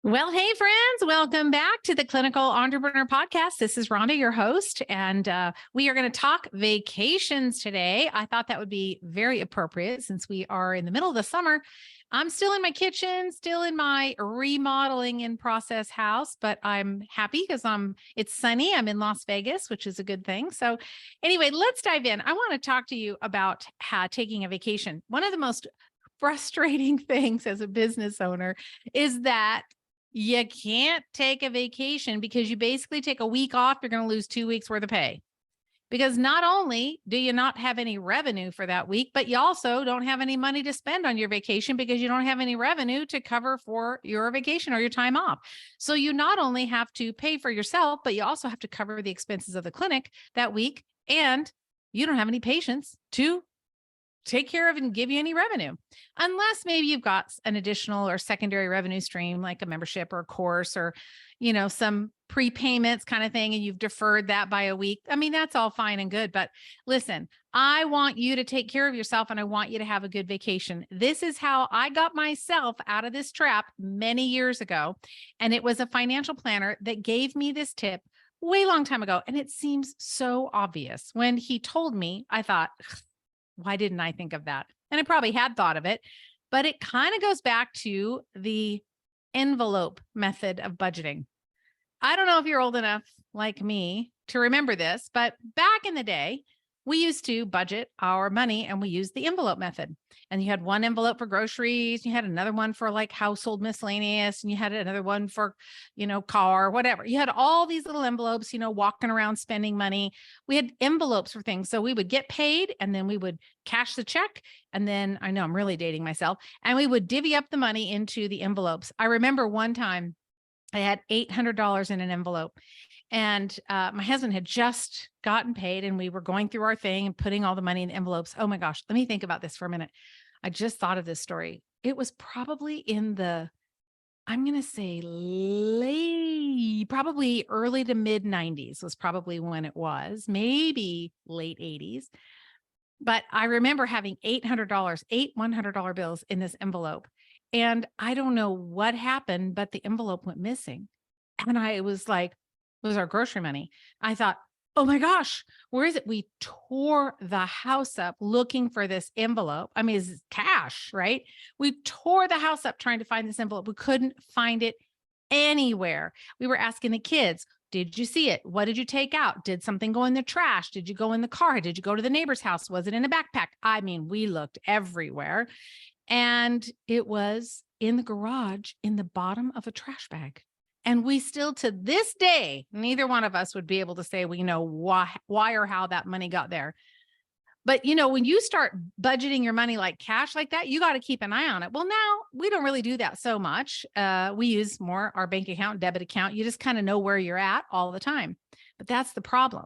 Well, hey, friends, welcome back to the Clinical Entrepreneur Podcast. This is Rhonda, your host, and we are going to talk vacations today. I thought that would be very appropriate since we are in the middle of the summer. I'm still in my kitchen, still in my remodeling in process house, but I'm happy because it's sunny. I'm in Las Vegas, which is a good thing. So anyway, let's dive in. I want to talk to you about taking a vacation. One of the most frustrating things as a business owner is that you can't take a vacation because you basically take a week off, you're going to lose 2 weeks worth of pay. Because not only do you not have any revenue for that week, but you also don't have any money to spend on your vacation because you don't have any revenue to cover for your vacation or your time off. So you not only have to pay for yourself, but you also have to cover the expenses of the clinic that week. And you don't have any patients to take care of and give you any revenue, unless maybe you've got an additional or secondary revenue stream like a membership or a course or some prepayments kind of thing, and you've deferred that by a week. I mean, that's all fine and good, but listen, I want you to take care of yourself and I want you to have a good vacation. This is how I got myself out of this trap many years ago, and it was a financial planner that gave me this tip way long time ago, and it seems so obvious. When he told me, I thought, why didn't I think of that? And I probably had thought of it, but it kind of goes back to the envelope method of budgeting. I don't know if you're old enough like me to remember this, but back in the day, we used to budget our money and we used the envelope method. And you had one envelope for groceries, you had another one for like household miscellaneous, and you had another one for, car, whatever. You had all these little envelopes, walking around spending money. We had envelopes for things. So we would get paid and then we would cash the check. And then I know I'm really dating myself, and we would divvy up the money into the envelopes. I remember one time I had $800 in an envelope, and my husband had just gotten paid and we were going through our thing and putting all the money in the envelopes. Oh my gosh, let me think about this for a minute. I just thought of this story. It was probably I'm going to say probably early to mid 90s was probably when it was, maybe late 80s. But I remember having $800, eight $100 bills in this envelope. And I don't know what happened, but the envelope went missing. And I was like, it was our grocery money. I thought, oh my gosh, where is it? We tore the house up looking for this envelope. I mean, it's cash, right? We tore the house up trying to find this envelope. We couldn't find it anywhere. We were asking the kids, did you see it? What did you take out? Did something go in the trash? Did you go in the car? Did you go to the neighbor's house? Was it in a backpack? I mean, we looked everywhere. And it was in the garage in the bottom of a trash bag. And we still, to this day, neither one of us would be able to say we know why or how that money got there. But, when you start budgeting your money like cash like that, you got to keep an eye on it. Well, now we don't really do that so much. We use more our bank account, debit account. You just kind of know where you're at all the time. But that's the problem,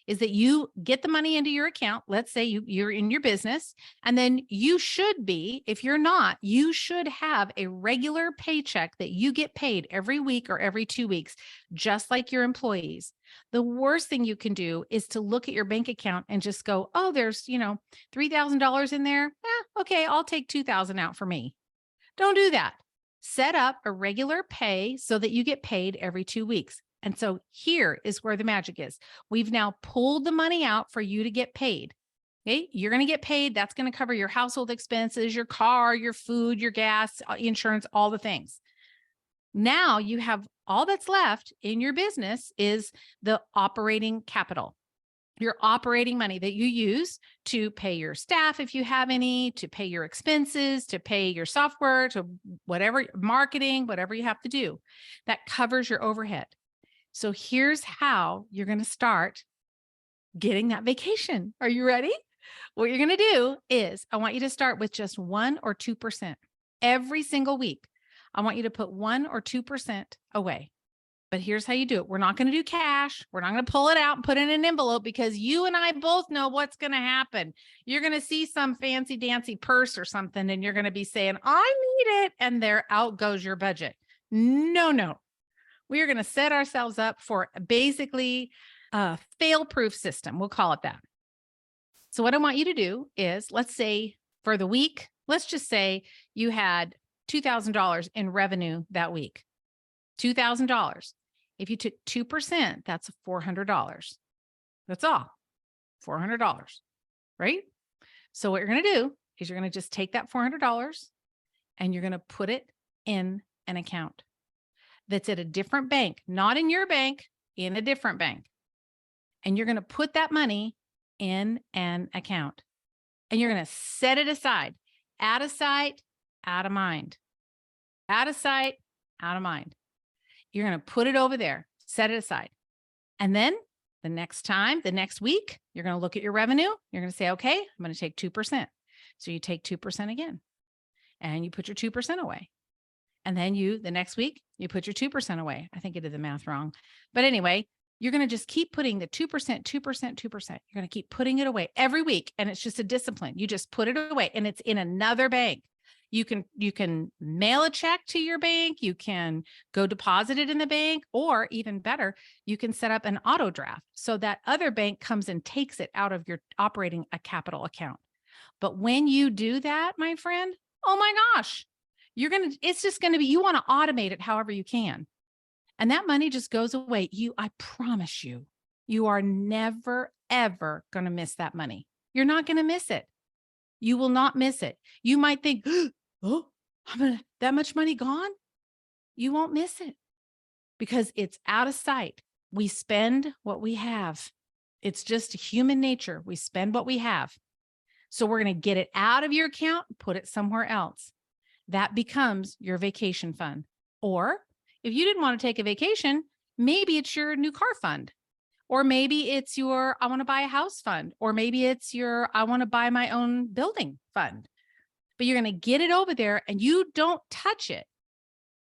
is that you get the money into your account. Let's say you're in your business, and then you should be, if you're not, you should have a regular paycheck that you get paid every week or every 2 weeks, just like your employees. The worst thing you can do is to look at your bank account and just go, oh, there's, $3,000 in there. Okay, I'll take 2,000 out for me. Don't do that. Set up a regular pay so that you get paid every 2 weeks. And so here is where the magic is. We've now pulled the money out for you to get paid. Okay. You're going to get paid. That's going to cover your household expenses, your car, your food, your gas, insurance, all the things. Now you have all that's left in your business is the operating capital, your operating money that you use to pay your staff, if you have any, to pay your expenses, to pay your software, to whatever marketing, whatever you have to do. That covers your overhead. So here's how you're going to start getting that vacation. Are you ready? What you're going to do is I want you to start with just 1 or 2% every single week. I want you to put 1 or 2% away. But here's how you do it. We're not going to do cash. We're not going to pull it out and put it in an envelope, because you and I both know what's going to happen. You're going to see some fancy dancy purse or something, and you're going to be saying, I need it. And there out goes your budget. No. We are going to set ourselves up for basically a fail-proof system. We'll call it that. So what I want you to do is, let's say for the week, let's just say you had $2,000 in revenue that week. $2,000. If you took 2%, that's $400. That's all, $400, right? So what you're going to do is you're going to just take that $400 and you're going to put it in an account that's at a different bank, not in your bank, in a different bank. And you're going to put that money in an account and you're going to set it aside, out of sight, out of mind, out of sight, out of mind. You're going to put it over there, set it aside. And then the next week, you're going to look at your revenue. You're going to say, okay, I'm going to take 2%. So you take 2% again and you put your 2% away. And then the next week, you put your 2% away. I think I did the math wrong. But anyway, you're going to just keep putting the 2%, 2%, 2%. You're going to keep putting it away every week. And it's just a discipline. You just put it away and it's in another bank. You can mail a check to your bank. You can go deposit it in the bank, or even better, you can set up an auto draft so that other bank comes and takes it out of your operating a capital account. But when you do that, my friend, oh my gosh, it's just going to be, you want to automate it however you can. And that money just goes away. I promise you are never, ever going to miss that money. You're not going to miss it. You will not miss it. You might think, oh, that much money gone? You won't miss it because it's out of sight. We spend what we have. It's just human nature. We spend what we have. So we're going to get it out of your account, put it somewhere else. That becomes your vacation fund. Or if you didn't want to take a vacation, maybe it's your new car fund. Or maybe it's your, I want to buy a house fund. Or maybe it's your, I want to buy my own building fund. But you're going to get it over there and you don't touch it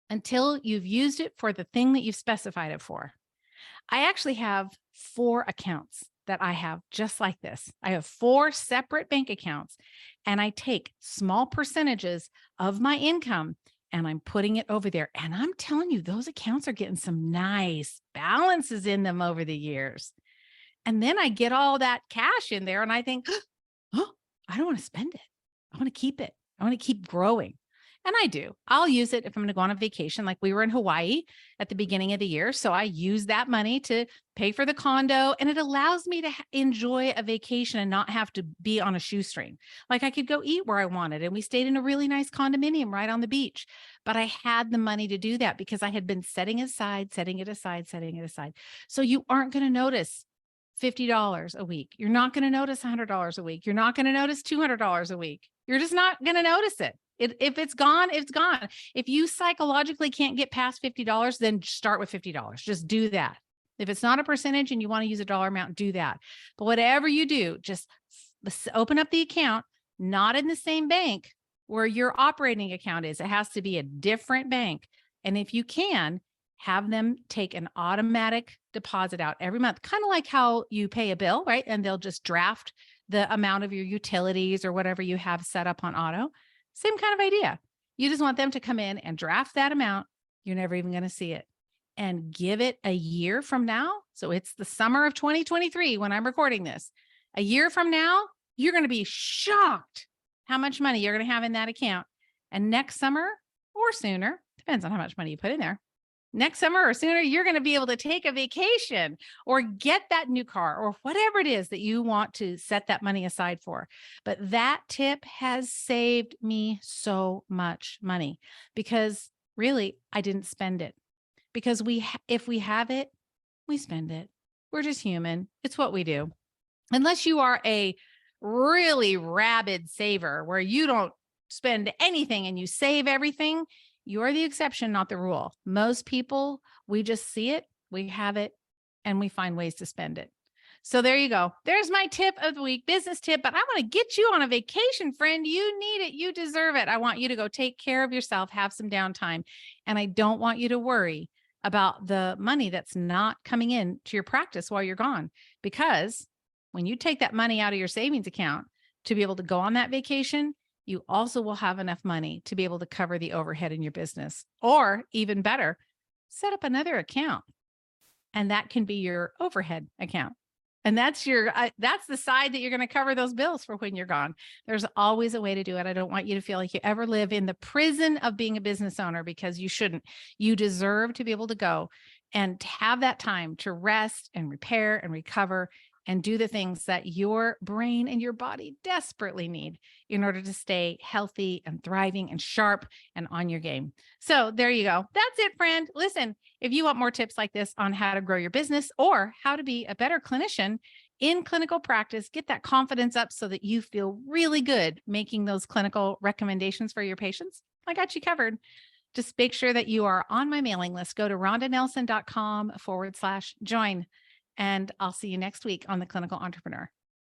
until you've used it for the thing that you've specified it for. I actually have 4 accounts that I have just like this. I have 4 separate bank accounts and I take small percentages of my income and I'm putting it over there. And I'm telling you, those accounts are getting some nice balances in them over the years. And then I get all that cash in there and I think, oh, I don't want to spend it. I want to keep it. I want to keep growing. And I do. I'll use it if I'm going to go on a vacation. Like we were in Hawaii at the beginning of the year. So I use that money to pay for the condo and it allows me to enjoy a vacation and not have to be on a shoestring. Like I could go eat where I wanted and we stayed in a really nice condominium right on the beach. But I had the money to do that because I had been setting it aside. So you aren't going to notice $50 a week. You're not going to notice $100 a week. You're not going to notice $200 a week. You're just not going to notice it. If it's gone, it's gone. If you psychologically can't get past $50, then start with $50. Just do that. If it's not a percentage and you want to use a dollar amount, do that. But whatever you do, just open up the account, not in the same bank where your operating account is. It has to be a different bank. And if you can, have them take an automatic deposit out every month, kind of like how you pay a bill, right? And they'll just draft the amount of your utilities or whatever you have set up on auto. Same kind of idea. You just want them to come in and draft that amount. You're never even going to see it. And give it a year from now. So it's the summer of 2023 when I'm recording this. A year from now, you're going to be shocked how much money you're going to have in that account. And next summer or sooner, depends on how much money you put in there. Next summer or sooner, you're going to be able to take a vacation or get that new car or whatever it is that you want to set that money aside for. But that tip has saved me so much money because really I didn't spend it because if we have it, we spend it. We're just human. It's what we do. Unless you are a really rabid saver where you don't spend anything and you save everything, you're the exception, not the rule. Most people, we just see it, we have it, and we find ways to spend it. So there you go. There's my tip of the week, business tip, but I want to get you on a vacation, friend. You need it. You deserve it. I want you to go take care of yourself, have some downtime. And I don't want you to worry about the money that's not coming in to your practice while you're gone. Because when you take that money out of your savings account to be able to go on that vacation, you also will have enough money to be able to cover the overhead in your business. Or even better, set up another account. And that can be your overhead account. And that's that's the side that you're going to cover those bills for when you're gone. There's always a way to do it. I don't want you to feel like you ever live in the prison of being a business owner, because you shouldn't. You deserve to be able to go and have that time to rest and repair and recover and do the things that your brain and your body desperately need in order to stay healthy and thriving and sharp and on your game. So there you go. That's it, friend. Listen, if you want more tips like this on how to grow your business or how to be a better clinician in clinical practice, get that confidence up so that you feel really good making those clinical recommendations for your patients, I got you covered. Just make sure that you are on my mailing list. Go to rhondanelson.com/join. And I'll see you next week on The Clinical Entrepreneur.